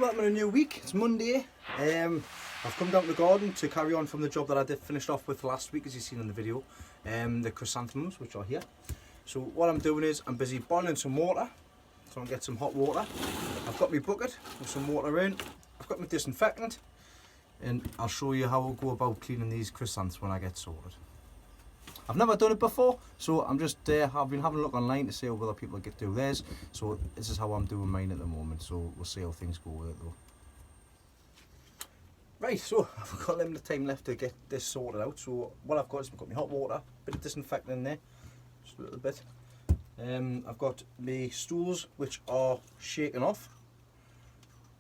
welcome to a new week. It's Monday. I've come down to the garden to carry on from the job that I finished off with last week, as you've seen in the video. The chrysanthemums, which are here. So what I'm doing is I'm busy boiling some water, so I'll get some hot water. I've got my bucket with some water in. I've got my disinfectant, and I'll show you how I'll go about cleaning these chrysanths when I get sorted. I've never done it before, so I'm just I've been having a look online to see how other people get do theirs. So this is how I'm doing mine at the moment. So we'll see how things go with it though. Right, so I've got limited time left to get this sorted out. So what I've got is I've got my hot water, a bit of disinfectant in there, just a little bit. I've got my stools which are shaken off.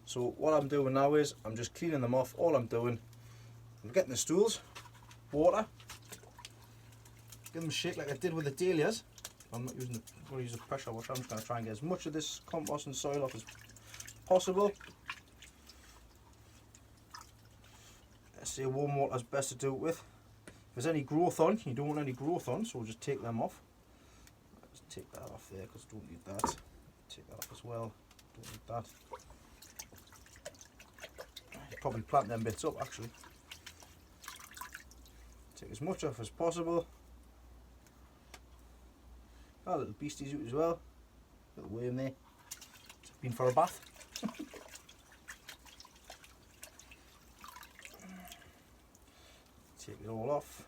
So what I'm doing now is I'm just cleaning them off. All I'm doing, I'm getting the stools, water. Give them a shake like I did with the dahlias. I'm not using I'm going to use a pressure washer. I'm just going to try and get as much of this compost and soil off as possible. Let's see, warm water is best to do it with. If there's any growth on, you don't want any growth on, so we'll just take them off. Let's take that off there because I don't need that. Take that off as well. Don't need that. Probably plant them bits up actually. Take as much off as possible. Oh, little beasties out as well. Little worm there. It's been for a bath. Take it all off.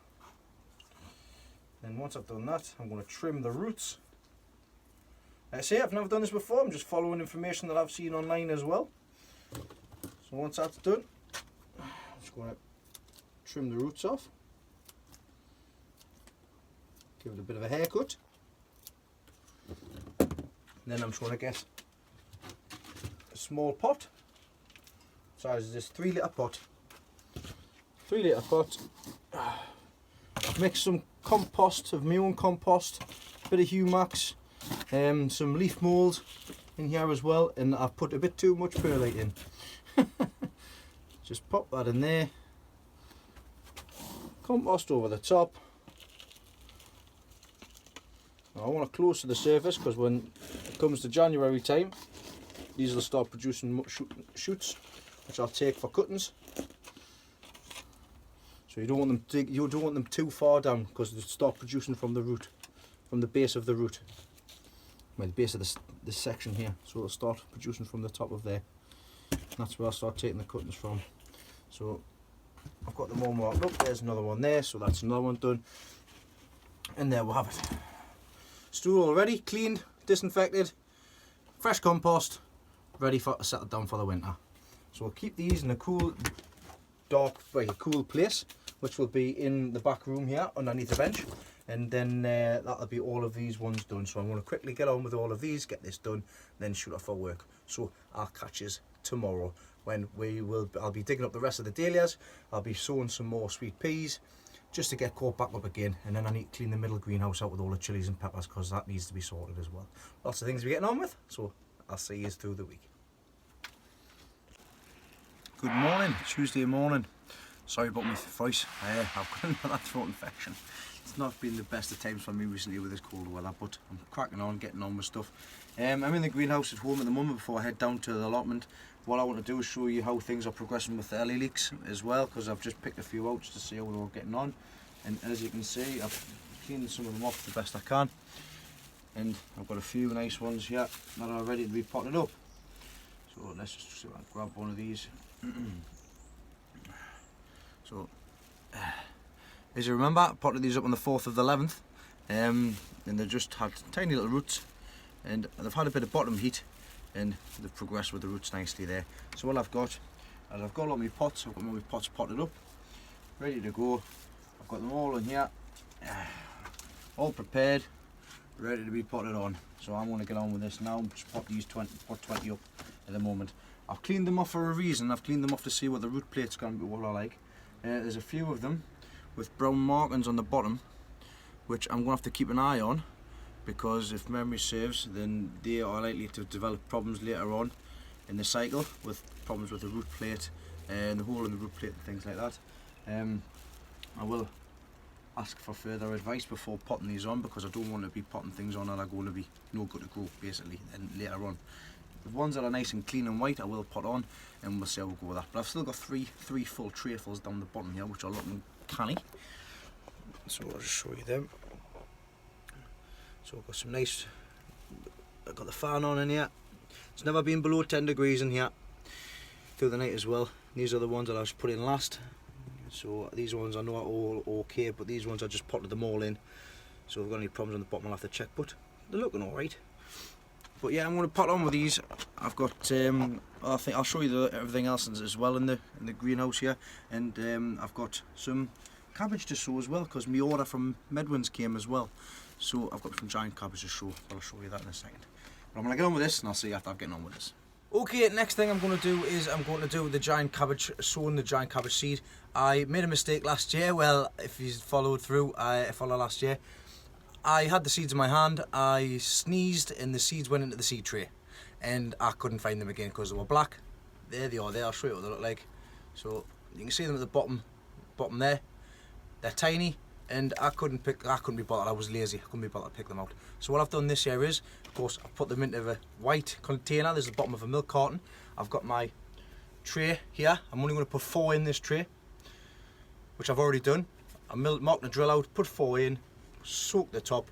Then once I've done that, I'm going to trim the roots. Like I say, I've never done this before. I'm just following information that I've seen online as well. So once that's done, I'm just going to trim the roots off. Give it a bit of a haircut. And then I'm just going to get a small pot. Size is this 3 litre pot. 3 litre pot. I've mixed some compost of my own compost, a bit of humax, some leaf mould in here as well, and I've put a bit too much perlite in. Just pop that in there. Compost over the top. Now I want it close to the surface because when it comes to January time, these will start producing shoots, which I'll take for cuttings. So you don't want them too far down because they start producing from the root, from the base of the root, well, the base of this section here. So it'll start producing from the top of there. And that's where I'll start taking the cuttings from. So I've got them all marked up. There's another one there, so that's another one done. And there we'll have it. Stool already cleaned, disinfected, fresh compost, ready to settle down for the winter. So we'll keep these in a cool, dark, very cool place, which will be in the back room here underneath the bench. And then that'll be all of these ones done. So I'm going to quickly get on with all of these, get this done, then shoot off for work. So I'll catch you tomorrow when I'll be digging up the rest of the dahlias. I'll be sowing some more sweet peas, just to get caught back up again, and then I need to clean the middle greenhouse out with all the chilies and peppers because that needs to be sorted as well. Lots of things we're getting on with, so I'll see you through the week. Good morning, Tuesday morning. Sorry about my voice, I've got another throat infection. It's not been the best of times for me recently with this cold weather, but I'm cracking on, getting on with stuff. I'm in the greenhouse at home at the moment before I head down to the allotment. What I want to do is show you how things are progressing with the early leeks as well, because I've just picked a few out just to see how they're all getting on. And as you can see, I've cleaned some of them off the best I can. And I've got a few nice ones here that are ready to be potted up. So let's just see if I can grab one of these. So, as you remember, I potted these up on the 4th of the 11th. And they just had tiny little roots. And they've had a bit of bottom heat. And they've progressed with the roots nicely there. So what I've got is I've got all my pots. I've got all my pots potted up, ready to go. I've got them all in here, all prepared, ready to be potted on. So I'm going to get on with this now. Just pot these 20 up at the moment. I've cleaned them off for a reason. I've cleaned them off to see what the root plate's going to be, what I like. There's a few of them with brown markings on the bottom, which I'm going to have to keep an eye on. Because if memory serves, then they are likely to develop problems later on in the cycle, with problems with the root plate and the hole in the root plate and things like that. I will ask for further advice before potting these on, because I don't want to be potting things on that are going to be no good to grow basically and later on. The ones that are nice and clean and white I will put on, and we'll see how we go with that. But I've still got three full trayfuls down the bottom here, which are looking canny. So I'll just show you them. So I've got some nice, I've got the fan on in here. It's never been below 10 degrees in here through the night as well. These are the ones that I was put in last. So these ones I know are all okay, but these ones I just potted them all in. So if I've got any problems on the bottom I'll have to check, but they're looking alright. But yeah, I'm going to pot on with these. I've got, I think I'll show you everything else as well in the greenhouse here. And I've got some cabbage to sow as well, because my order from Medwin's came as well. So I've got some giant cabbage to sow. I'll show you that in a second. But I'm going to get on with this, and I'll see you after I've getting on with this. Okay, next thing I'm going to do is I'm going to do the giant cabbage, sowing the giant cabbage seed. I made a mistake last year. Well, if you followed through, I followed last year. I had the seeds in my hand, I sneezed and the seeds went into the seed tray, and I couldn't find them again because they were black. There they are there, I'll show you what they look like. So you can see them at the bottom there. They're tiny, and I couldn't be bothered. I was lazy, I couldn't be bothered to pick them out. So what I've done this year is, of course, I've put them into a white container. There's the bottom of a milk carton. I've got my tray here. I'm only going to put 4 in this tray, which I've already done. I marked the drill out, put 4 in, soak the top,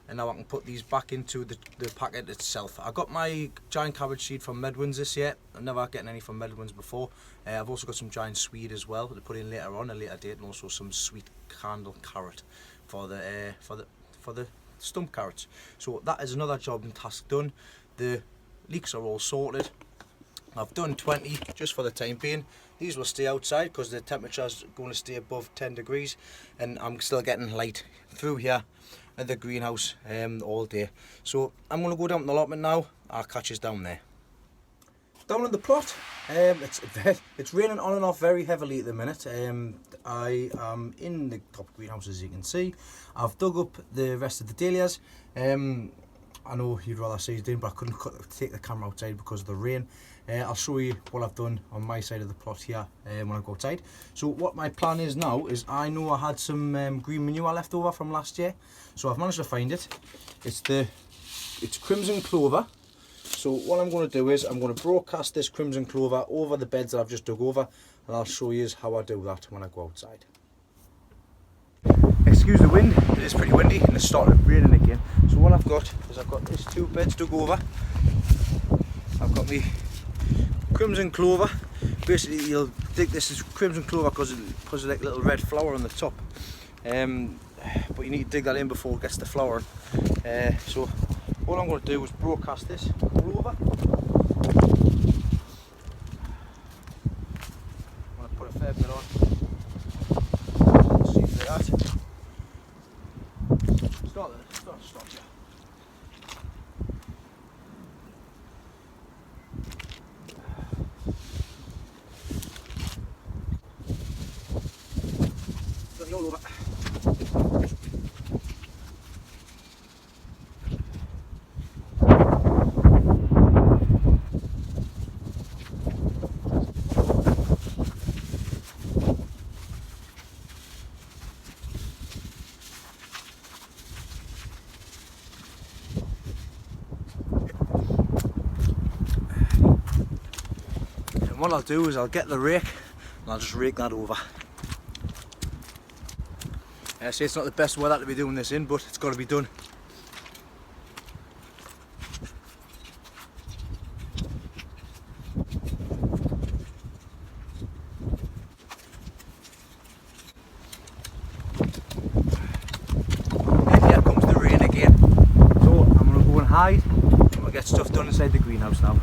and now I can put these back into the packet itself. I got my giant cabbage seed from Medwin's this year. I've never gotten any from Medwin's before. I've also got some giant swede as well to put in later on, a later date, and also some sweet candle carrot for the stump carrots. So that is another job and task done. The leeks are all sorted. I've done 20 just for the time being. These will stay outside because the temperature's going to stay above 10 degrees, and I'm still getting light through here at the greenhouse all day. So I'm going to go down to the allotment now. I'll catch us down there. Down at the plot, it's raining on and off very heavily at the minute. I am in the top greenhouse, as you can see. I've dug up the rest of the dahlias. I know you'd rather see it in, but I couldn't take the camera outside because of the rain. I'll show you what I've done on my side of the plot here when I go outside. So what my plan is now is, I know I had some green manure left over from last year, so I've managed to find it. It's crimson clover. So what I'm going to do is I'm going to broadcast this crimson clover over the beds that I've just dug over, and I'll show you how I do that when I go outside. Excuse the wind, it is pretty windy and it's started raining again. So what I've got is I've got these 2 beds dug over. I've got my crimson clover. Basically you'll think this is crimson clover because of like little red flower on the top. But you need to dig that in before it gets the flower. So what I'm going to do is broadcast this clover. I'm going to put a fair bit on. See if that. Start here. Got it all over. What I'll do is I'll get the rake and I'll just rake that over. See, it's not the best weather to be doing this in, but it's got to be done. And here comes the rain again. So I'm going to go and hide, and we'll get stuff done inside the greenhouse now.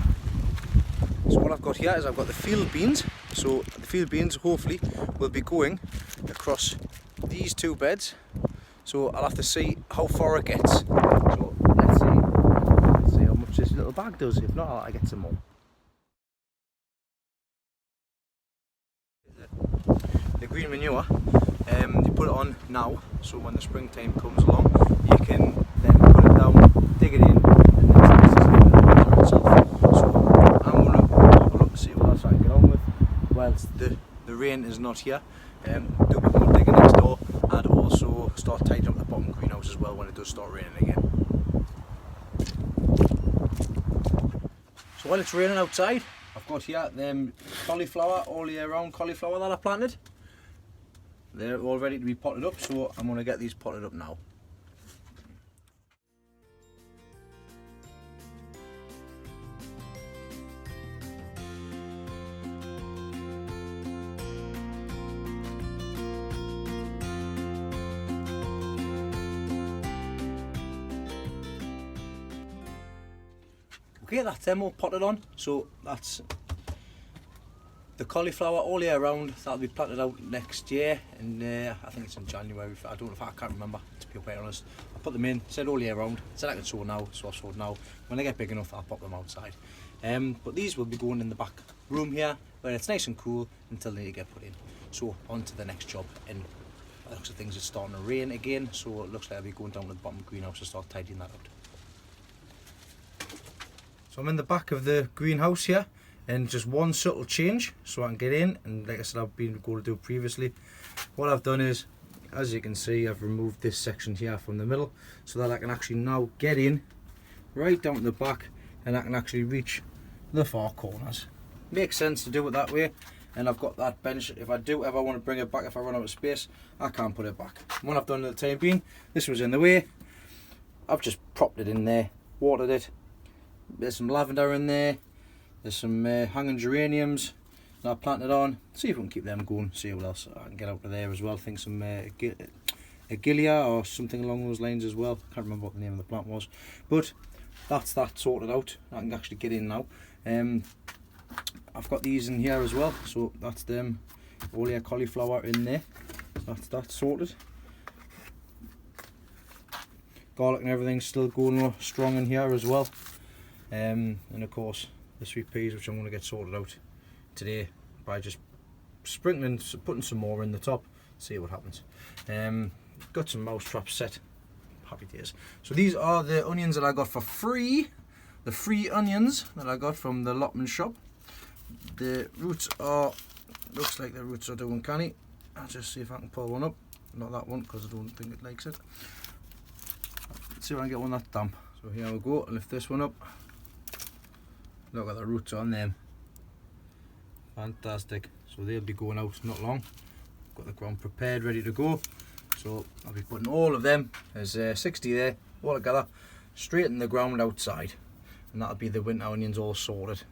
So what I've got here is I've got the field beans. So the field beans hopefully will be going across these 2 beds. So I'll have to see how far it gets. So let's see how much this little bag does. If not, I'll get some more. The green manure, you put it on now, so when the springtime comes along, you can then put it down, dig it in, and then it itself. So I'm going to have a look to see what else I can get on with whilst the rain is not here. Do a bit more digging next door, and also start tidying up the bottom greenhouse as well when it does start raining again. So While it's raining outside, I've got here them cauliflower, all year round cauliflower that I planted. They're all ready to be potted up, so I'm going to get these potted up now. Okay, that's them all potted on, so that's the cauliflower all year round. That'll be planted out next year, and I think it's in January. I don't know if I can't remember, to be quite honest. I put them in, said all year round, said I could sow now, so I sowed now. When they get big enough, I'll pop them outside. But these will be going in the back room here, where it's nice and cool until they get put in. So on to the next job, and by the looks of things it's starting to rain again, so it looks like I'll be going down to the bottom greenhouse to start tidying that out. So I'm in the back of the greenhouse here, and just one subtle change so I can get in, and like I said I've been going to do previously. What I've done is, as you can see, I've removed this section here from the middle so that I can actually now get in right down to the back, and I can actually reach the far corners. Makes sense to do it that way, and I've got that bench. If I do ever want to bring it back, if I run out of space, I can't put it back. What I've done at the time being, this was in the way, I've just propped it in there, watered it. There's some lavender in there, there's some hanging geraniums that I planted on. See if we can keep them going, see what else I can get out of there as well. I think some Agilia or something along those lines as well. Can't remember what the name of the plant was, but that's that sorted out. I can actually get in now. I've got these in here as well, so that's them all year cauliflower in there. That's sorted. Garlic and everything's still going strong in here as well. And of course the sweet peas, which I'm going to get sorted out today by just sprinkling, putting some more in the top, see what happens. Got some mouse traps set, happy days. So these are the onions that I got for free, the free onions that I got from the allotment shop. The roots are, looks like the roots are doing canny. I'll just see if I can pull one up, not that one because I don't think it likes it. Let's see if I can get one that's damp. So here we go, I'll lift this one up. Look at the roots on them, fantastic. So they'll be going out not long. Got the ground prepared, ready to go. So I'll be putting all of them, there's 60 there, all together, straight in the ground outside. And that'll be the winter onions all sorted.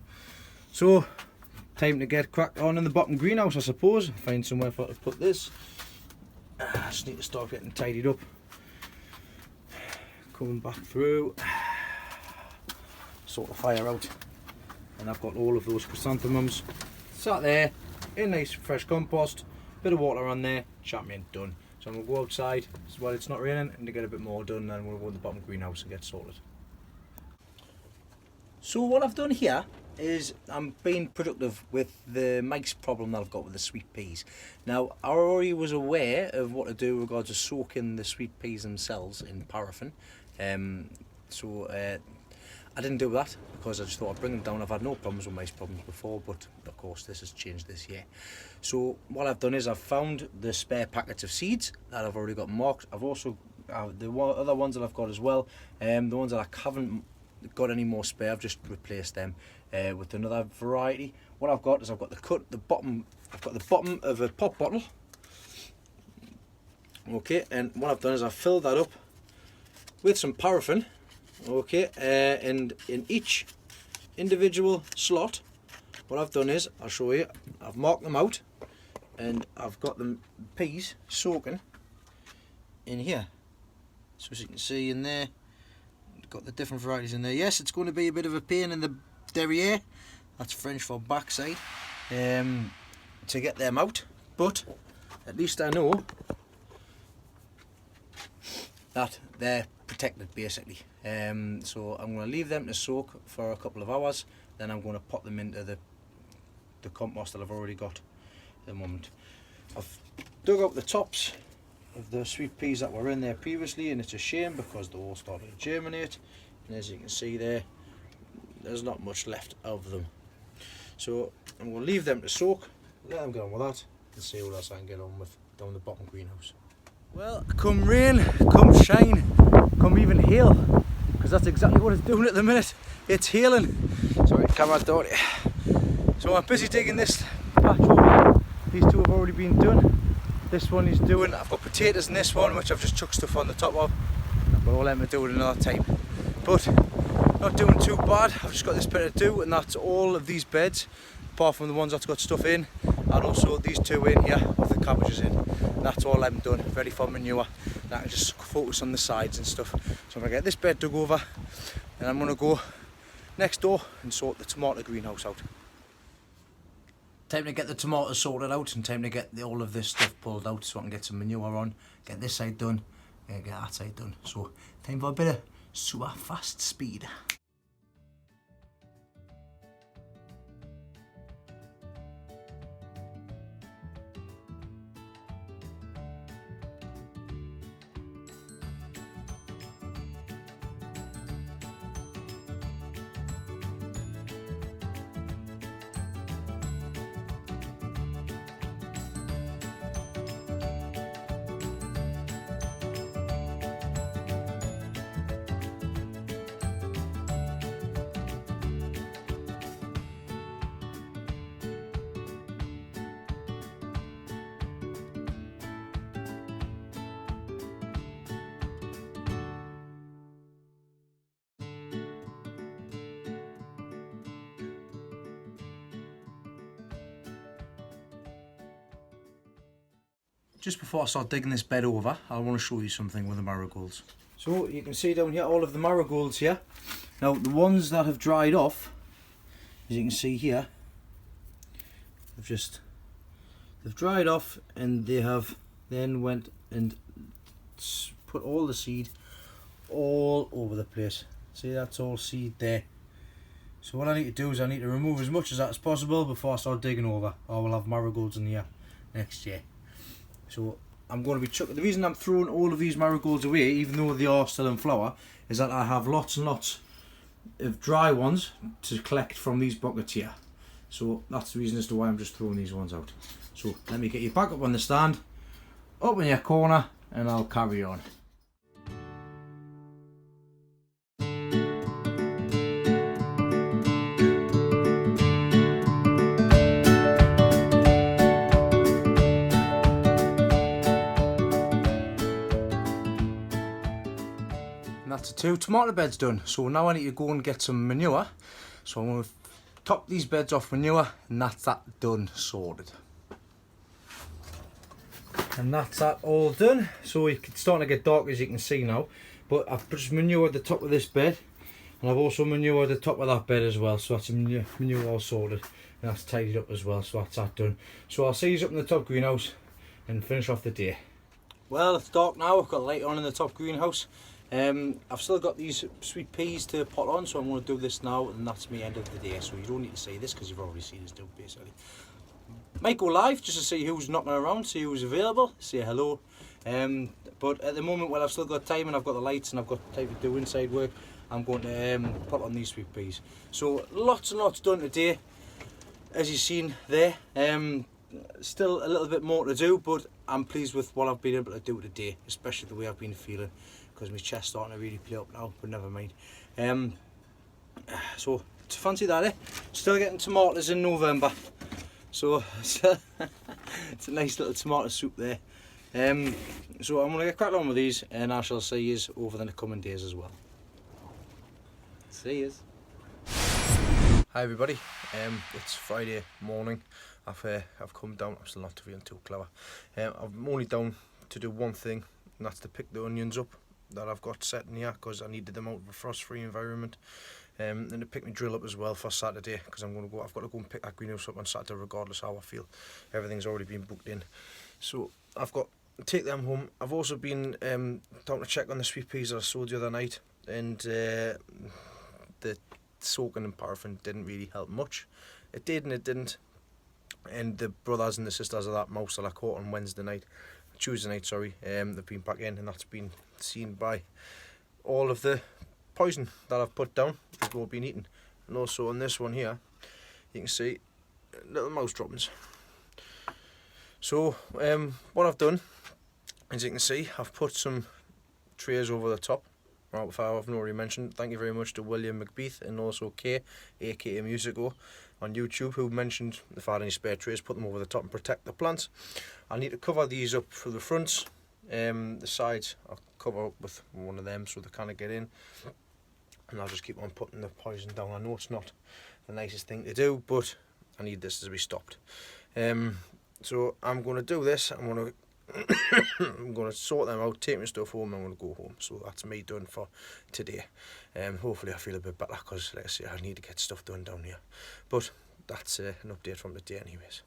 So, time to get cracked on in the bottom greenhouse, I suppose. Find somewhere for to put this. I just need to start getting tidied up. Coming back through, sort the fire out. And I've got all of those chrysanthemums sat there in nice fresh compost, bit of water on there, champion, done. So I'm going to go outside while it's not raining and to get a bit more done, and we'll go to the bottom greenhouse and get sorted. So what I've done here is I'm being productive with the mice problem that I've got with the sweet peas. Now I already was aware of what to do with regards to soaking the sweet peas themselves in paraffin. I didn't do that because I just thought I'd bring them down. I've had no problems with mice problems before, but of course this has changed this year. So what I've done is I've found the spare packets of seeds that I've already got marked. I've also, the other ones that I've got as well, the ones that I haven't got any more spare, I've just replaced them with another variety. What I've got is I've got the bottom of a pop bottle. Okay, and what I've done is I've filled that up with some paraffin. Okay, and in each individual slot, what I've done is, I'll show you, I've marked them out, and I've got them peas soaking in here. So as you can see in there, got the different varieties in there. Yes, it's going to be a bit of a pain in the derriere, that's French for backside, to get them out, but at least I know that they're protected basically. So I'm going to leave them to soak for a couple of hours, then I'm going to pop them into the compost that I've already got at the moment. I've dug out the tops of the sweet peas that were in there previously, and it's a shame because they all started to germinate, and as you can see there's not much left of them. So I'm going to leave them to soak, let them get on with that, and see what else I can get on with down the bottom greenhouse. Well, come rain, come shine, come even hail, because that's exactly what it's doing at the minute. It's hailing. Sorry. camera, don't you? So I'm busy digging this patch over here. These two have already been done. This one is doing, I've got potatoes in this one, which I've just chucked stuff on the top of. But I'll let me do it another time. But not doing too bad. I've just got this bit to do, and that's all of these beds, apart from the ones that's got stuff in, and also these two in here with the cabbages in. And that's all I'm done, ready for manure. And I can just focus on the sides and stuff. So I'm gonna get this bed dug over, and I'm gonna go next door and sort the tomato greenhouse out. Time to get the tomatoes sorted out, and time to get all of this stuff pulled out so I can get some manure on, get this side done, and get that side done. So time for a bit of super fast speed. Just before I start digging this bed over, I want to show you something with the marigolds. So you can see down here all of the marigolds here. Now the ones that have dried off, as you can see here, they've dried off, and they have then went and put all the seed all over the place. See, that's all seed there. So what I need to do is I need to remove as much of that as possible before I start digging over, or we'll have marigolds in here next year. So I'm going to be chucking. The reason I'm throwing all of these marigolds away, even though they are still in flower, is that I have lots and lots of dry ones to collect from these buckets here. So that's the reason as to why I'm just throwing these ones out. So let me get you back up on the stand, up in your corner, and I'll carry on. That's the two tomato beds done. So now I need to go and get some manure. So I'm going to top these beds off manure, and that's that done, sorted. And that's that all done. So it's starting to get dark, as you can see now. But I've just manured the top of this bed, and I've also manured the top of that bed as well. So that's manure all sorted, and that's tidied up as well. So that's that done. So I'll see you up in the top greenhouse and finish off the day. Well, it's dark now. I've got light on in the top greenhouse. I've still got these sweet peas to pot on, so I'm going to do this now, and that's me end of the day. So you don't need to see this because you've already seen us do it basically. Might go live just to see who's knocking around, see who's available, say hello. But at the moment, while I've still got time and I've got the lights and I've got time to do inside work, I'm going to pot on these sweet peas. So lots and lots done today, as you've seen there. Still a little bit more to do, but I'm pleased with what I've been able to do today, especially the way I've been feeling, because my chest's starting to really play up now, but never mind. So fancy that, eh? Still getting tomatoes in November, so it's a nice little tomato soup there. So I'm going to get cracking on with these, and I shall see you over the coming days as well. See you. Hi everybody, it's Friday morning. I've come down. I'm still not feeling too clever. I'm only down to do one thing, and that's to pick the onions up that I've got set in here, because I needed them out of a frost-free environment, and to pick my drill up as well for Saturday, because I've got to go and pick that greenhouse up on Saturday regardless how I feel. Everything's already been booked in, so I've got to take them home. I've also been down to check on the sweet peas that I sowed the other night, and the soaking in paraffin didn't really help much. It did and it didn't. And the brothers and the sisters of that mouse that I caught on Tuesday night, sorry, they've been back in, and that's been seen by all of the poison that I've put down. People have been eating. And also on this one here, you can see little mouse droppings. So what I've done, as you can see, I've put some trays over the top Right, if I haven't already mentioned, thank you very much to William McBeath and also Kay, aka Musico, on YouTube, who mentioned if I had any spare trays, put them over the top and protect the plants. I need to cover these up for the fronts. The sides I'll cover up with one of them so they kind of get in. And I'll just keep on putting the poison down. I know it's not the nicest thing to do, but I need this to be stopped. So I'm going to do this. I'm going to sort them out, take my stuff home, and I'm going to go home. So that's me done for today. Hopefully I feel a bit better because, like I say, I need to get stuff done down here. But that's an update from the day anyways.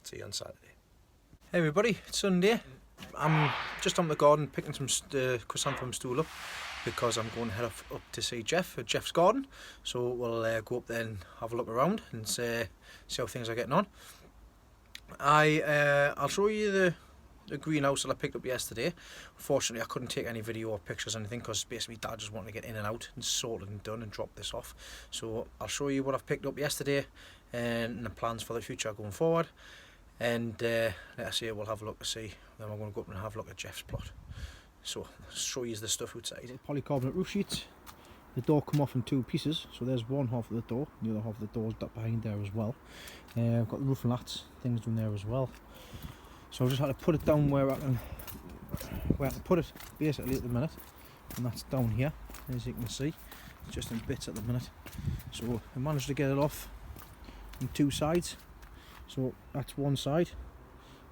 See you on Saturday. Hey everybody, it's Sunday. I'm just on the garden picking some chrysanthemum stool up because I'm going to head up to see Geoff at Geoff's garden. So we'll go up there and have a look around and see how things are getting on. I'll show you the greenhouse that I picked up yesterday. Unfortunately I couldn't take any video or pictures or anything because basically Dad just wanted to get in and out and sorted and done and drop this off. So I'll show you what I've picked up yesterday and the plans for the future going forward. And like I say, we'll have a look to see. Then we're going to go up and have a look at Geoff's plot. So I'll show you the stuff outside. Polycarbonate roof sheets. The door come off in two pieces, so there's one half of the door, the other half of the door is behind there as well. I've got the roof and lats, things down there as well. So I've just had to put it down where I can put it basically at the minute, and that's down here, as you can see. It's just in bits at the minute. So I managed to get it off on two sides. So that's one side,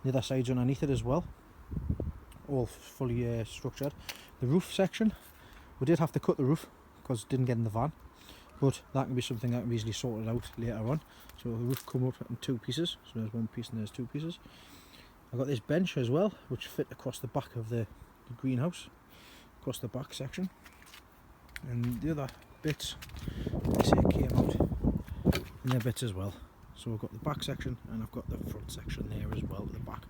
the other side's underneath it as well, all fully structured. The roof section, we did have to cut the roof because it didn't get in the van, but that can be something that can be easily sorted out later on. So the roof come up in two pieces, so there's one piece and there's two pieces. I've got this bench as well, which fit across the back of the greenhouse, across the back section, and the other bits, they say, came out in their bits as well. So I've got the back section and I've got the front section there as well at the back.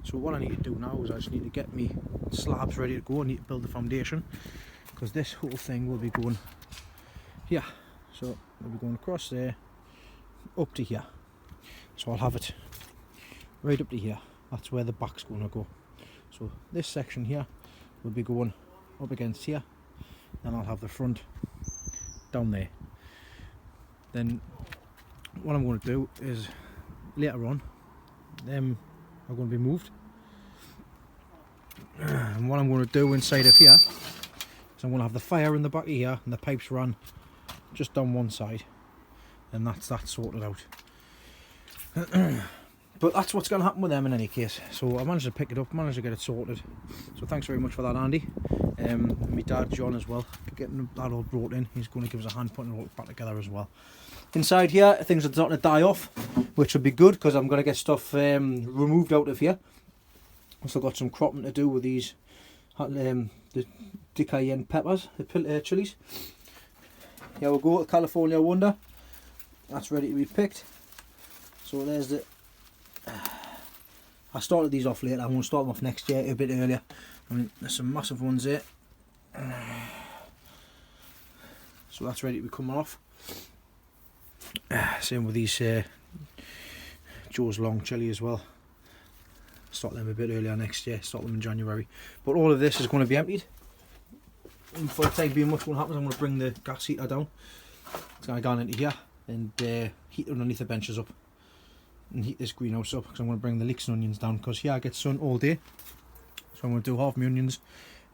So what I need to do now is I just need to get me slabs ready to go. I need to build the foundation because this whole thing will be going here. So we'll be going across there up to here. So I'll have it right up to here. That's where the back's going to go. So this section here will be going up against here. Then I'll have the front down there. Then what I'm going to do is later on them are going to be moved, and what I'm going to do inside of here is I'm going to have the fire in the back of here and the pipes run just down one side, and that's that sorted out. But that's what's going to happen with them in any case. So I managed to pick it up, managed to get it sorted, so thanks very much for that, Andy. My dad John as well, getting that all brought in. He's going to give us a hand putting it all back together as well. Inside here things are starting to die off, which will be good because I'm going to get stuff removed out of here. Also got some cropping to do with these the cayenne peppers, the chilies. Here we go, the California Wonder, that's ready to be picked. So there's the I started these off later, I'm going to start them off next year a bit earlier. I mean, there's some massive ones there, so that's ready to be coming off. Same with these Joe's Long chili as well. Start them a bit earlier next year, start them in January. But all of this is going to be emptied. And for the time being, what's going to happen is I'm going to bring the gas heater down. It's going to go into here and heat underneath the benches up and heat this greenhouse up, because I'm going to bring the leeks and onions down because here I get sun all day. So I'm going to do half my onions,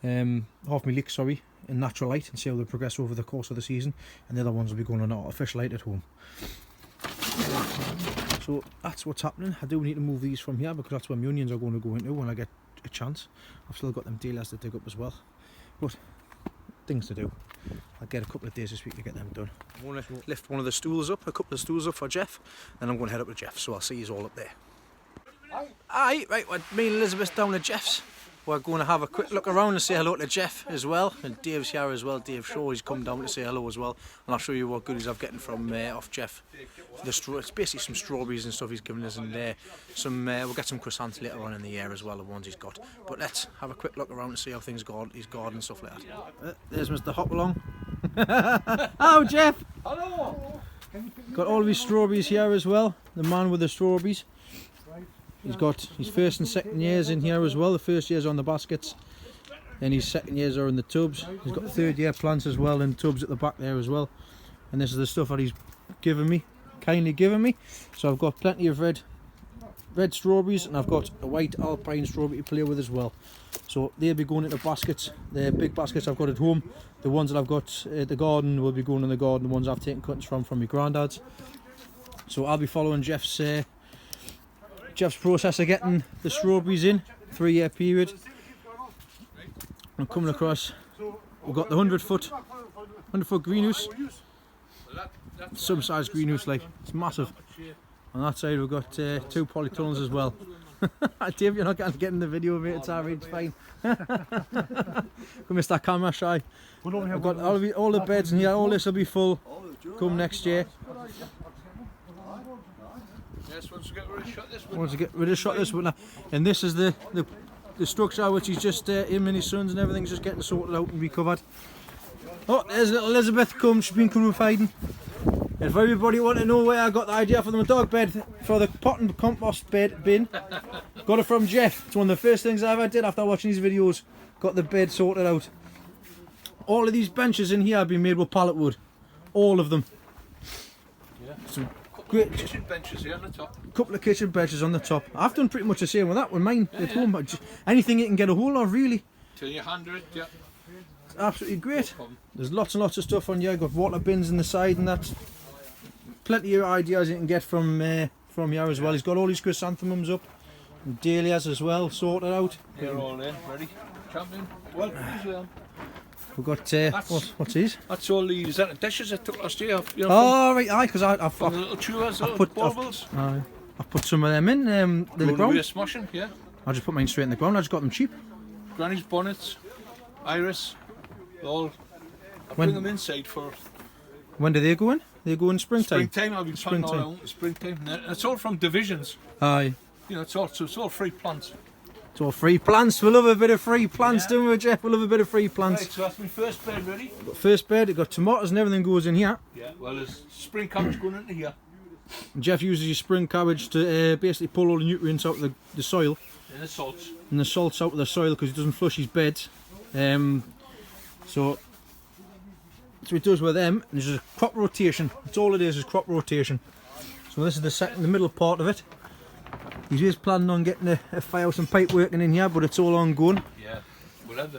half my leeks, sorry, in natural light and see how they progress over the course of the season, and the other ones will be going on artificial light at home. So that's what's happening. I do need to move these from here because that's where my onions are going to go into when I get a chance. I've still got them dealers to dig up as well, but things to do. I'll get a couple of days this week to get them done. I'm going to lift one of the stools up, a couple of stools up for Geoff, then I'm going to head up to Geoff, so I'll see you all up there. Aye, right, well, me and Elizabeth down at Geoff's. We're going to have a quick look around and say hello to Geoff as well, and Dave's here as well. Dave Shaw, he's come down to say hello as well, and I'll show you what goodies I'm getting from off Geoff. It's basically some strawberries and stuff he's given us, and we'll get some chrysanths later on in the year as well, the ones he's got. But let's have a quick look around and see how things go, his garden and stuff like that. There's Mr. Hopalong. Hello, Geoff. Hello. Got all of his strawberries here as well. The man with the strawberries. He's got his first and second years in here as well. The first year's on the baskets. Then his second years are in the tubs. He's got third year plants as well in tubs at the back there as well. And this is the stuff that he's kindly given me. So I've got plenty of red strawberries, and I've got a white alpine strawberry to play with as well. So they'll be going into baskets. The big baskets I've got at home. The ones that I've got at the garden will be going in the garden. The ones I've taken cuttings from my granddad's. So I'll be following Geoff's process of getting the strawberries in, 3-year period. I'm coming across, we've got the 100 foot greenhouse, some size greenhouse, like, it's massive. On that side we've got 2 polytunnels as well. Dave, you're not going to get in the video, mate, it's alright, it's fine. Come miss that camera shy. I've got all the beds in here, all this will be full come next year. Yes, once we get rid of shot this one. Once we get rid of shot this one now. And this is the structure which is just him and his sons and everything's just getting sorted out and recovered. Oh, there's little Elizabeth come, she's been coming hiding. And if everybody want to know where I got the idea for the dog bed, for the pot and compost bin, got it from Geoff. It's one of the first things I ever did after watching these videos. Got the bed sorted out. All of these benches in here have been made with pallet wood. All of them. Yeah. So, great kitchen benches here on the top. Couple of kitchen benches on the top. I've done pretty much the same with that with mine at home. But anything you can get a hold of, really. Till your hand it, yeah. It's absolutely great. There's lots and lots of stuff on here. Got water bins in the side and that. Plenty of ideas you can get from here as well. He's got all his chrysanthemums up. And dahlias as well, sorted out. They're all in, ready. Champion. Well, we've got, what's these? That's all the dishes I took last year. You know, oh, right, aye, because I've the little chewers, little baubles. I've put some of them in the ground. Smashing, yeah. I just put mine straight in the ground, I just got them cheap. Granny's bonnets, iris, all. I bring them inside for... When do they go in? They go in springtime? Springtime, I'll be planting all out springtime. And it's all from divisions. Aye. You know, it's all free plants. It's all free plants. We love a bit of free plants, don't we, Geoff? We love a bit of free plants. Right, so that's my first bed ready. Got first bed, we've got tomatoes and everything goes in here. Yeah, well, there's spring cabbage going into here. Geoff uses his spring cabbage to basically pull all the nutrients out of the soil. And the salts. And the salts out of the soil because he doesn't flush his beds. So that's what he does with them. And there's a crop rotation. That's all it is crop rotation. So this is the middle part of it. He is planning on getting a firehouse and pipe working in here, but it's all ongoing. Yeah, we'll have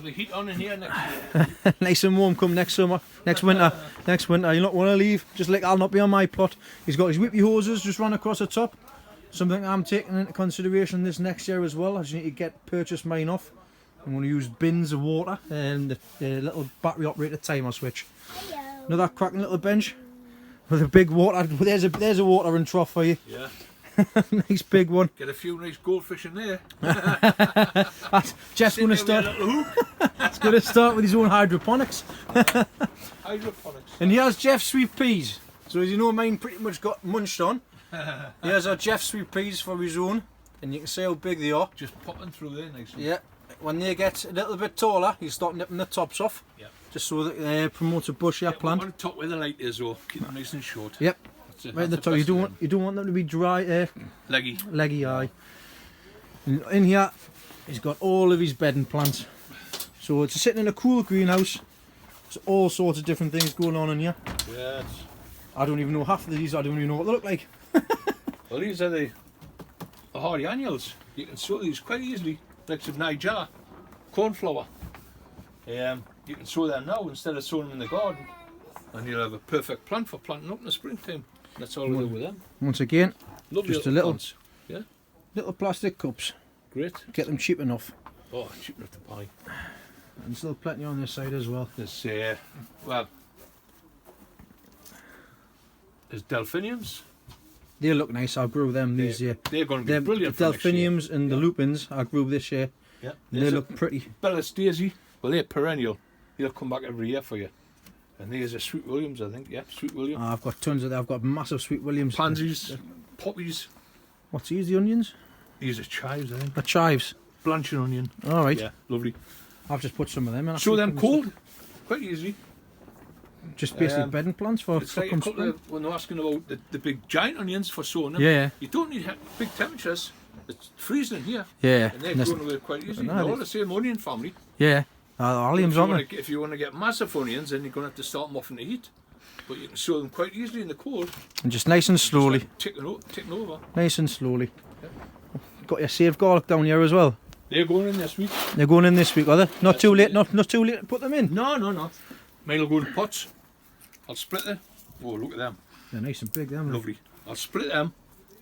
the heat on in here next year. Nice and warm come next summer, next winter. You'll not want to leave, just like I'll not be on my plot. He's got his whippy hoses just run across the top. Something I'm taking into consideration this next year as well. I just need to purchase mine off. I'm going to use bins of water and the little battery operated timer switch. Hello. Another cracking little bench with a big water. There's a watering trough for you. Yeah. Nice big one. Get a few nice goldfish in there. Geoff's going to start. He's going to start with his own hydroponics. Hydroponics. And here's Geoff's sweet peas. So as you know, mine pretty much got munched on. Here's our Geoff's sweet peas for his own, and you can see how big they are. Just popping through there nicely. Yeah. When they get a little bit taller, you start nipping the tops off. Yeah. Just so that they promote a bushier plant. On top where the light is, though, keep them nice and short. Yep. Right at the top. You don't want them to be dry. Leggy, aye. In here, he's got all of his bedding plants. So it's sitting in a cool greenhouse. There's all sorts of different things going on in here. Yes. I don't even know half of these. I don't even know what they look like. Well, these are the hardy annuals. You can sow these quite easily. Like some Niger, cornflower. You can sow them now instead of sowing them in the garden, and you'll have a perfect plant for planting up in the springtime. That's all we do with them. Once again, lovely just a little, plants. Yeah, little plastic cups. Great. Get them cheap enough. Oh, cheap enough to buy. And still plenty on this side as well. There's there's delphiniums. They look nice. I grew them these year. They're going to be brilliant. The delphiniums and the lupins I grew this year. Yeah, they look pretty. Bellis daisy. Well, they're perennial. They'll come back every year for you. And there's a Sweet Williams, I think. Yeah, Sweet William. I've got tons of them. I've got massive Sweet Williams. Pansies, poppies. What's these? The onions? These are chives, I think. The chives. Blanching onion. All right. Yeah, lovely. I've just put some of them in. Show them cold. Quite easy. Just basically bedding plants for it's like a couple of, when they're asking about the big giant onions for sowing them. Yeah. You don't need big temperatures. It's freezing in here. Yeah. And they're growing away quite easy. They're all the same onion family. Yeah. Alliums, aren't they? If you want to get massive onions, then you're going to have to start them off in the heat. But you can sow them quite easily in the cold. And just nice and slowly. Ticking over. Nice and slowly. Yep. Got your saved garlic down here as well. They're going in this week. They're going in this week, are they? Not too late. Not too late to put them in. No. Mine will go in pots. I'll split them. Oh, look at them. They're nice and big, them. Lovely. I'll split them,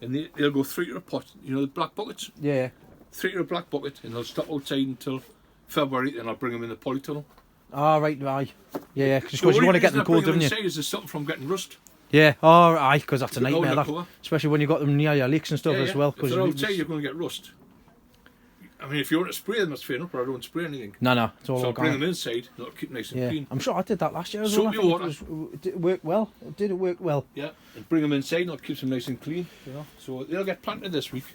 and they'll go 3 to a pot. You know the black buckets. Yeah. 3 to a black bucket, and they'll stop outside until February. Then I'll bring them in the polytunnel. Ah, right. Yeah, because you want to get them cold, don't you? Is there's something from getting rust. Yeah, aye, because that's a nightmare, that. Especially when you got them near your leeks and stuff as well. If they're outside, you're going to get rust. I mean, if you want to spray them, that's fair enough, but I don't spray anything. No, it's all so organic. Bring them inside, they'll keep nice and clean. I'm sure I did that last year as well. Did it work well? Did it work well? Yeah, and bring them inside and it'll keep them nice and clean. You know, so they'll get planted this week,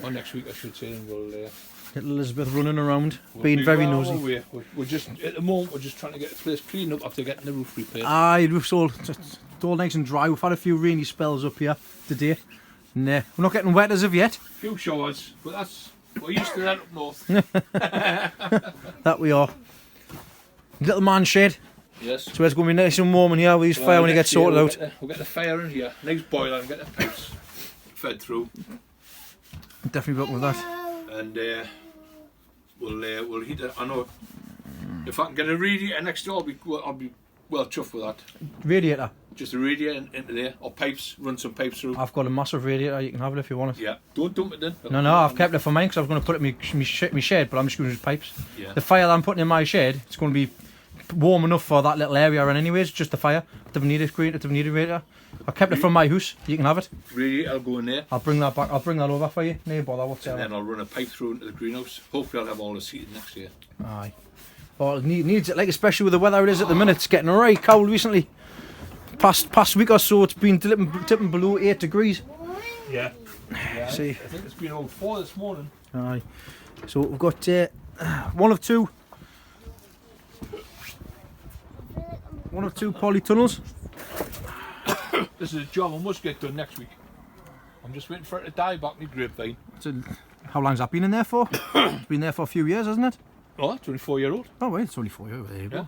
or next week I should say, and we'll... Little Elizabeth running around, being very nosy. We're just, at the moment, we're just trying to get the place cleaned up after getting the roof repaired. Aye, the roof's all nice and dry. We've had a few rainy spells up here today. Nah, we're not getting wet as of yet. A few showers, but we're used to that up north. That we are. Little man shed. Yes. So it's going to be nice and warm in here with his fire when it gets sorted out. We'll get the fire in here, nice boiler, and get the pipes fed through. Definitely looking with that. And we'll heat it. I know if I can get a radiator next door, I'll be well chuffed with that. Radiator? Just a radiator into there, or pipes, run some pipes through. I've got a massive radiator, you can have it if you want it. Yeah, don't dump it then. No, I've kept it for mine because I was going to put it in my shed, but I'm just going to use pipes. Yeah. The fire that I'm putting in my shed, it's going to be warm enough for that little area, and anyways, just the fire. It doesn't need a radiator. I kept it from my house, you can have it. Radiator, I'll go in there. I'll bring that back, I'll bring that over for you, no bother whatsoever. And then I'll run a pipe through into the greenhouse. Hopefully I'll have all the seating next year. Aye. Well, it needs it, like especially with the weather it is at the minute. It's getting right cold recently. Past week or so it's been dipping below 8 degrees. Yeah. See. I think it's been over 4 this morning. Aye. So we've got one of two polytunnels. This is a job I must get done next week. I'm just waiting for it to die back in the grapevine. How long's that been in there for? It's been there for a few years, hasn't it? Oh, 24-year-old. Oh wait, it's only 4 years. There you go. Yeah.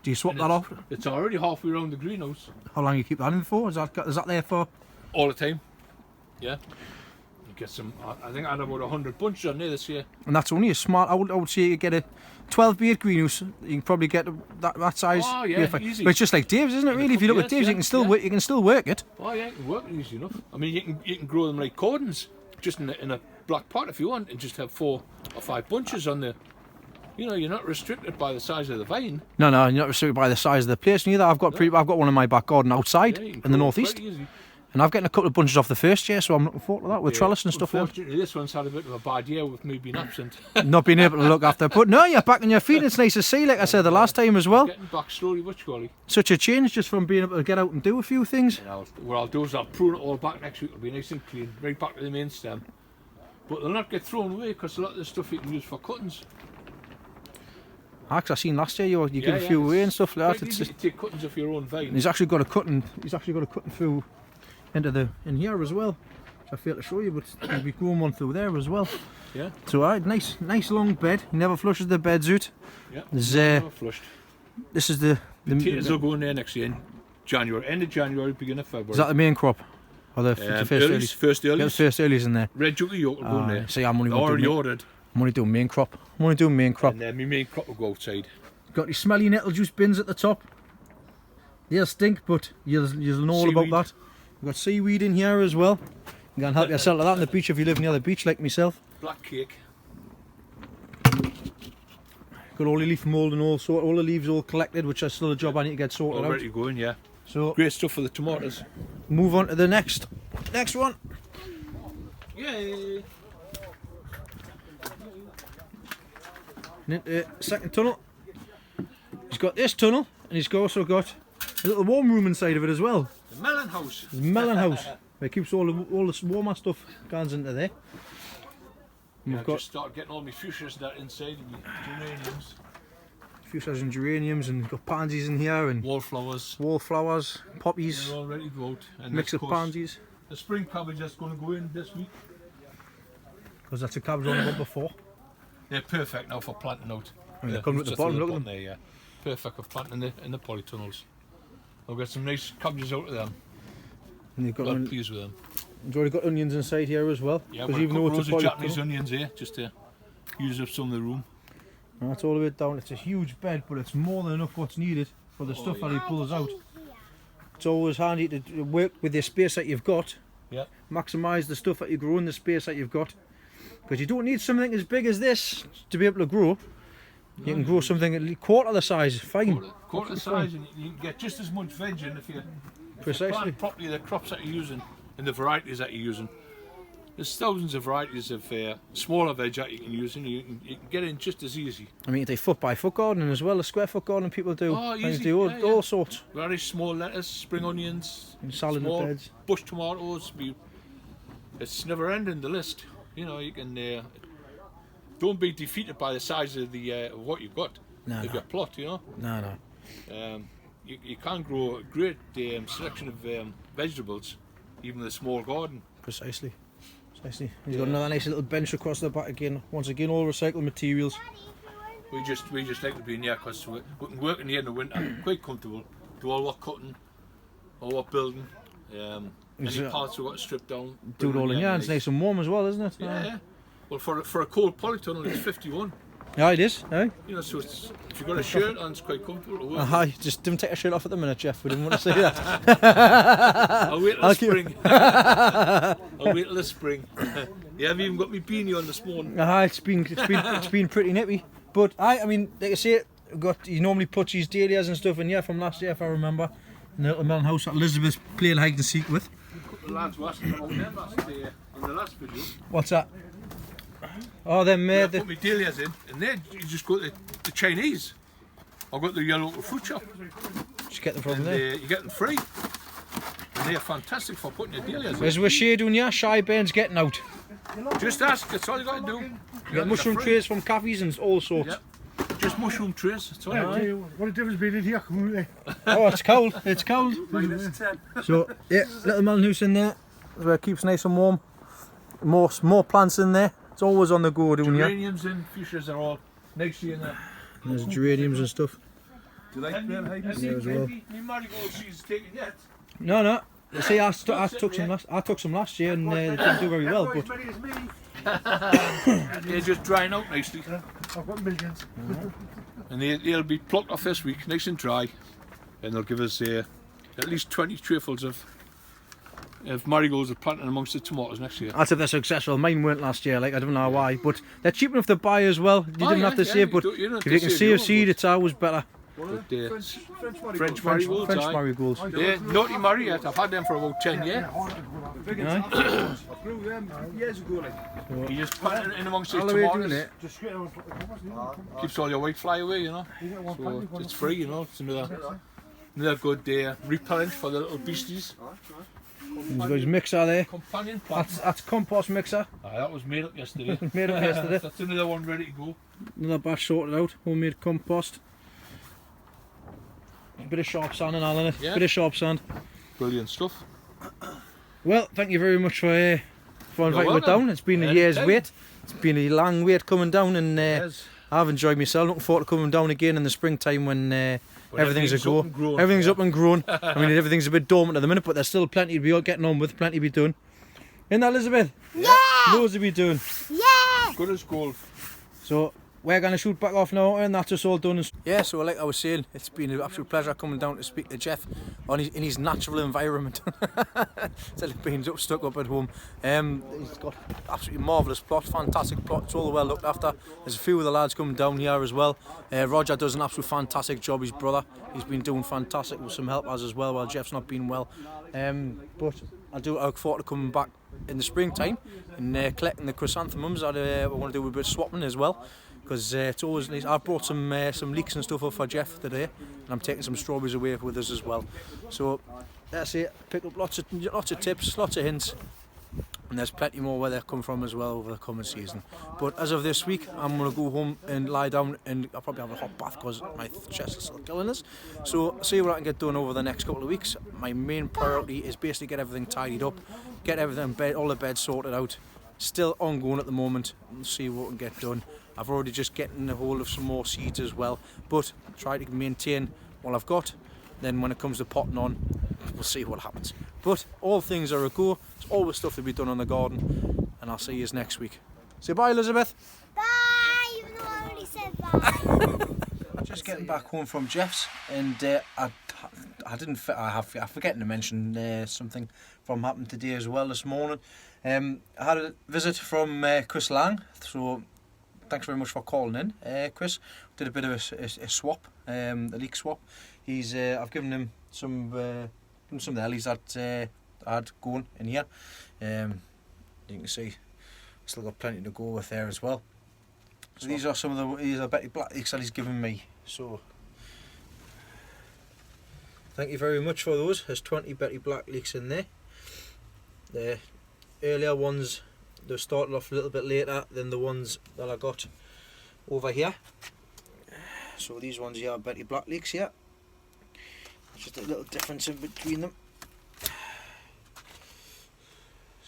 Do you swap that off? It's already halfway around the greenhouse. How long you keep that in for? Is that there for? All the time. Yeah. You get some. I think I had about 100 bunches on there this year. And that's only a smart. I would say you get a 12-beard greenhouse. You can probably get that size. Oh yeah, easy. But it's just like Dave's, isn't it? Really, if you look at Dave's, you can still work. You can still work it. Oh yeah, you can work it easy enough. I mean, you can grow them like cordons, just in a black pot if you want, and just have 4 or 5 bunches on there. You know, you're not restricted by the size of the vine. No, you're not restricted by the size of the place neither. I've got one in my back garden outside in the northeast, and I've getting a couple of bunches off the first year, so I'm looking forward to that with trellis and stuff. Unfortunately, this one's had a bit of a bad year with me being absent. Not being able to look after. But no, you're back on your feet. It's nice to see, like I said the last time as well. Getting back slowly but surely. Such a change just from being able to get out and do a few things. What I'll do is I'll prune it all back next week. It'll be nice and clean, right back to the main stem. But they'll not get thrown away because a lot of the stuff you can use for cuttings. Actually, I seen last year you give a few away and stuff like that. It's easy to take cuttings off your own vine. He's actually got a cutting. He's actually got a cutting through in here as well. Which I failed to show you, but there'll be growing one through there as well. Yeah. So nice long bed. He never flushes the beds out. Yeah. Never flushed. This is the potatoes will go in there next year in January, end of January, beginning of February. Is that the main crop? Or the first earlies? First earlies. Yeah, the first earlies in there. Red Juky York will go in there. See, I'm already ordered. I'm only doing main crop. And then my main crop will go outside. Got your smelly nettle juice bins at the top. They'll stink, but you'll know all about that. We've got seaweed in here as well. You can help yourself to that on the beach if you live near the beach like myself. Black cake. Got all the leaf mould and all the leaves all collected, which is still a job I need to get sorted out. Already going, yeah. So great stuff for the tomatoes. Move on to the next one. Yay! And into second tunnel. He's got this tunnel, and he's also got a little warm room inside of it as well. The melon house. The melon house. Where it keeps all the warmer stuff goes into there. Yeah, I've just started getting all my fuchsias that inside and my geraniums. Fuchsias and geraniums, and got pansies in here, and wallflowers, poppies. They're all ready to go out. And mix of pansies. The spring cabbage that's going to go in this week. Because that's a cabbage on the one before. They're perfect now for planting out. And they're coming at the just bottom, through look at there, yeah. Perfect for planting in the polytunnels. I'll get some nice cabbages out of them. And you've got I'm pleased with them. you've already got onions inside here as well. Yeah, because but even though it's a rows of polytunnel, Japanese onions here, just to use up some of the room. that's all the way down. It's a huge bed, but it's more than enough what's needed for the stuff that he pulls out. It's always handy to work with the space that you've got. Yeah. Maximise the stuff that you grow in the space that you've got. Because you don't need something as big as this to be able to grow. You can grow something at least quarter the size, fine. Quarter the size, and you can get just as much veg in if you Precisely. plant properly the crops that you're using and the varieties that you're using. There's thousands of varieties of smaller veg that you can use, and you can get in just as easy. I mean, you do foot by foot gardening as well, a square foot gardening people do. Oh, And easy, they do all yeah. sorts. Very small lettuce, spring onions, And salad small beds. bush tomatoes. It's never ending, the list. You know, you can don't be defeated by the size of the what you've got. No, Your plot, you know. No. You can grow a great selection of vegetables, even with a small garden. Precisely. He's got another nice little bench across the back again. Once again, all recycled materials. We just like to be in here because we can work in here in the winter, quite comfortable. Do all our cutting, all our building. Any parts we've got to strip down. Do it all in here. It's nice and warm as well, isn't it? Yeah. Well, for a cold polytunnel, it's 51. Yeah, it is. Aye. You know, so if you've got a shirt on, it's quite comfortable to work. Aye, just don't take a shirt off at the minute, Geoff. We didn't want to say that. I'll wait till the spring. I'll wait till the spring. Yeah, I've even got my beanie on this morning. Aye, it's been pretty nippy. But I mean, like I say, he normally puts his dahlias and stuff in here from last year, if I remember. In the little melon house that Elizabeth's playing hide and seek with. The lads were asking about them in the last video. What's that? Oh, them I put my dahlias in, and then you just go to the Chinese. I've got the local fruit shop. Just get them from And there. you get them free. And they're fantastic for putting your dahlias in. As we're shading here, Shy Bairn's getting out. Just ask, that's all you got to do. You get mushroom trays from cafes and all sorts. Yep. Just mushroom trays, that's all you got to do. What a difference being in here, community. Oh, it's cold. It's cold. So, yeah, little melon house in there. Where it keeps nice and warm. More plants in there. It's always on the go doing here. Geraniums and fuchsias are all nicely in there. There's geraniums and stuff. Do you like playing hide and Yeah, as well. My marigold seed's taken yet. No. See, I took some last year and they didn't do very well. But Many as me. They're just drying out nicely. I've got millions. And they'll be plucked off this week, nice and dry. And they'll give us at least 20 trayfuls of marigolds are planted amongst the tomatoes next year. that's if they're successful. Mine weren't last year, like I don't know why. But they're cheap enough to buy as well. You didn't have to save, but you don't if have you to can save save your seed, own, it's always better. but, French marigolds, French aye. marigolds. Yeah, naughty Marriott, I've had them for about 10 years. Aye. I grew them years ago, like. You just put it in amongst the All the way doing tomatoes, it. Just straight out of the compass. keeps all your white fly away, you know. So it's free, you know. It's another good repellent for the little beasties. He's got his mixer there. Companion plant. That's compost mixer. That was made up yesterday. Made up yesterday. That's another one ready to go. Another batch sorted out. Homemade compost. Bit of sharp sand and all in it. Yeah. Bit of sharp sand. Brilliant stuff. Well, thank you very much for inviting me welcome. down. It's been a year's Anytime. wait. It's been a long wait coming down, and Yes. I've enjoyed myself. Looking forward to coming down again in the springtime when everything's a everything's go. up and grown, Everything's yeah. up and grown. I mean, everything's a bit dormant at the minute, but there's still plenty to be getting on with, plenty to be doing. Isn't that, Elizabeth? Yeah! Loads to be doing. Yeah! Good as gold. So we're going to shoot back off now, and that's us all done. Yeah, so like I was saying, it's been an absolute pleasure coming down to speak to Geoff in his natural environment. Instead of being stuck up at home. He's got absolutely marvellous plot, fantastic plot. It's all well looked after. There's a few of the lads coming down here as well. Roger does an absolute fantastic job, his brother. He's been doing fantastic with some helpers as well while Geoff's not been well. But I look forward to coming back in the springtime and collecting the chrysanthemums. I want to do a bit of swapping as well. Because it's always nice. I've brought some leeks and stuff up for Geoff today, and I'm taking some strawberries away with us as well. So that's it. Pick up lots of tips, lots of hints, and there's plenty more where they come from as well over the coming season. But as of this week, I'm going to go home and lie down, and I'll probably have a hot bath because my chest is still killing us. So see what I can get done over the next couple of weeks. My main priority is basically get everything tidied up, get everything all the beds sorted out. still ongoing at the moment. We'll see what we can get done. I've already just getting a hold of some more seeds as well, but try to maintain what I've got. Then when it comes to potting on, we'll see what happens. But all things are a go. There's always stuff to be done on the garden, and I'll see you next week. Say bye, Elizabeth. Bye, even though I already said bye. Just getting back home from Geoffs, and I didn't. I'm forgetting to mention something from happened today as well this morning. I had a visit from Chris Lang, so thanks very much for calling in, Chris. Did a bit of a swap, a leek swap. I've given him some of the lilies that I had going in here. You can see, still got plenty to go with there as well. So these are some of these are Betty Black leeks that he's given me. So thank you very much for those. There's 20 Betty Black leeks in there. The earlier ones, they started off a little bit later than the ones that I got over here. So these ones here are Betty Black leeks here. Just a little difference in between them.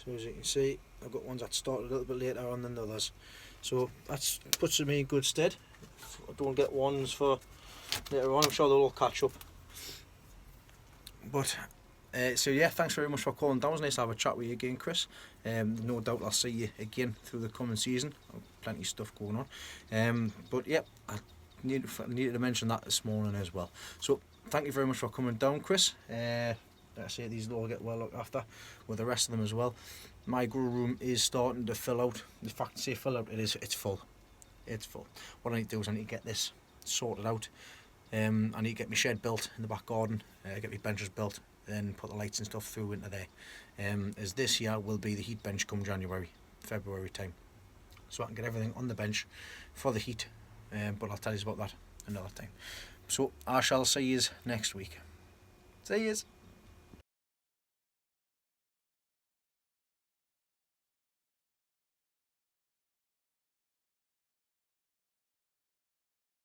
So as you can see, I've got ones that started a little bit later on than the others. So that puts me in good stead. I don't get ones for later on. I'm sure they'll all catch up. But so yeah, thanks very much for calling down. It was nice to have a chat with you again, Chris. No doubt I'll see you again through the coming season. Plenty of stuff going on. But yeah, I needed to mention that this morning as well. So thank you very much for coming down, Chris. Like I say, these will all get well looked after with the rest of them as well. My grow room is starting to fill out. In fact, to say fill out, it's full. It's full. What I need to do is I need to get this sorted out. I need to get my shed built in the back garden, get my benches built, then put the lights and stuff through into there. As this year will be the heat bench come January, February time. So I can get everything on the bench for the heat, but I'll tell you about that another time. So I shall see you next week. See yous.